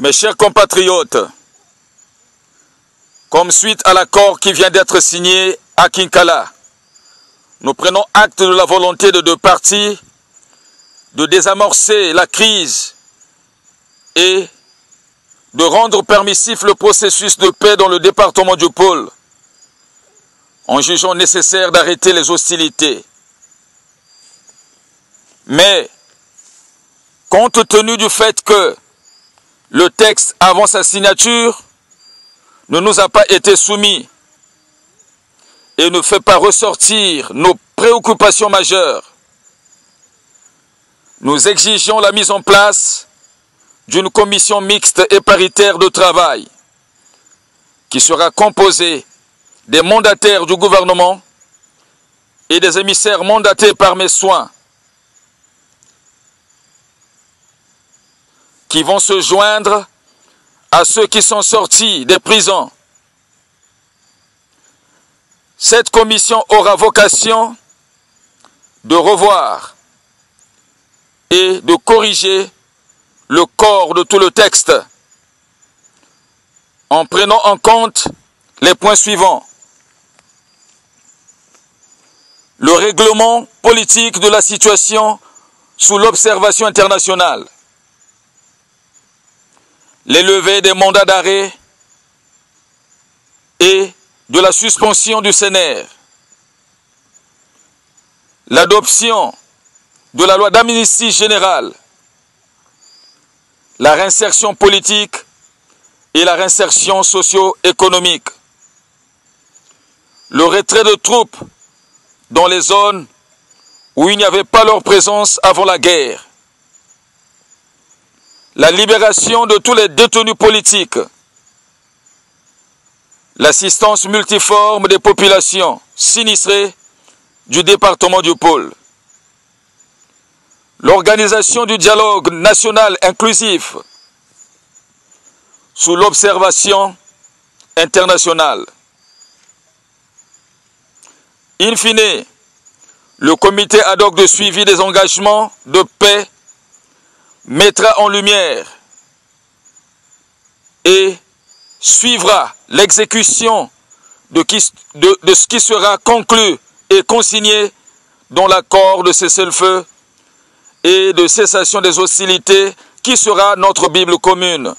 Mes chers compatriotes, comme suite à l'accord qui vient d'être signé à Kinkala, nous prenons acte de la volonté de deux parties de désamorcer la crise et de rendre permissif le processus de paix dans le département du Pôle, en jugeant nécessaire d'arrêter les hostilités. Mais, compte tenu du fait que le texte avant sa signature ne nous a pas été soumis et ne fait pas ressortir nos préoccupations majeures, nous exigeons la mise en place d'une commission mixte et paritaire de travail qui sera composée des mandataires du gouvernement et des émissaires mandatés par mes soins qui vont se joindre à ceux qui sont sortis des prisons. Cette commission aura vocation de revoir et de corriger le corps de tout le texte en prenant en compte les points suivants. Le règlement politique de la situation sous l'observation internationale, les levées des mandats d'arrêt et de la suspension du CNR, l'adoption de la loi d'amnistie générale, la réinsertion politique et la réinsertion socio-économique, le retrait de troupes dans les zones où il n'y avait pas leur présence avant la guerre, la libération de tous les détenus politiques, l'assistance multiforme des populations sinistrées du département du Pôle, l'organisation du dialogue national inclusif sous l'observation internationale. In fine, le comité ad hoc de suivi des engagements de paix mettra en lumière et suivra l'exécution de ce qui sera conclu et consigné dans l'accord de cessez-le-feu et de cessation des hostilités qui sera notre Bible commune.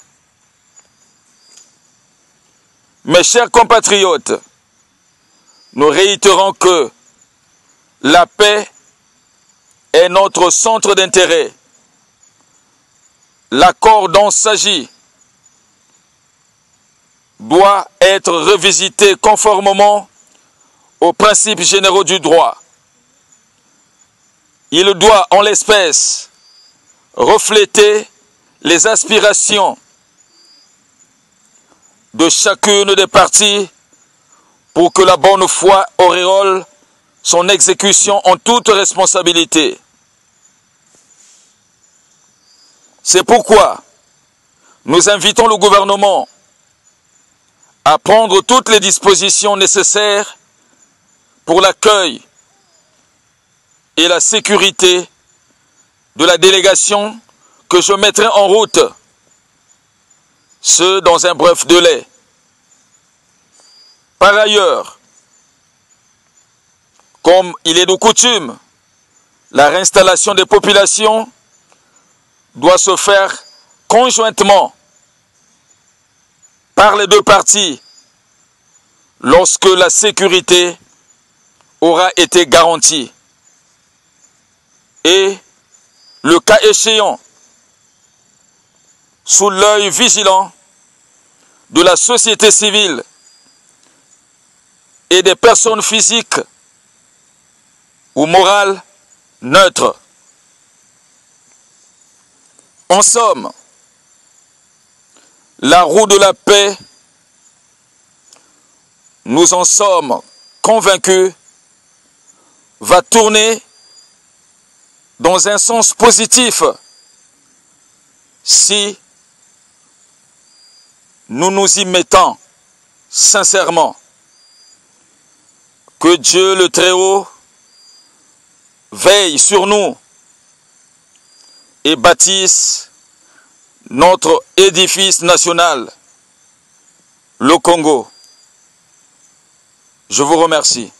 Mes chers compatriotes, nous réitérons que la paix est notre centre d'intérêt. L'accord dont il s'agit doit être revisité conformément aux principes généraux du droit. Il doit, en l'espèce, refléter les aspirations de chacune des parties pour que la bonne foi auréole son exécution en toute responsabilité. C'est pourquoi nous invitons le gouvernement à prendre toutes les dispositions nécessaires pour l'accueil et la sécurité de la délégation que je mettrai en route, ce dans un bref délai. Par ailleurs, comme il est de coutume, la réinstallation des populations doit se faire conjointement par les deux parties lorsque la sécurité aura été garantie. Et, le cas échéant, sous l'œil vigilant de la société civile et des personnes physiques ou morales neutres. En somme, la roue de la paix, nous en sommes convaincus, va tourner dans un sens positif si nous nous y mettons sincèrement. Que Dieu le Très-Haut veille sur nous et bâtisse notre édifice national, le Congo. Je vous remercie.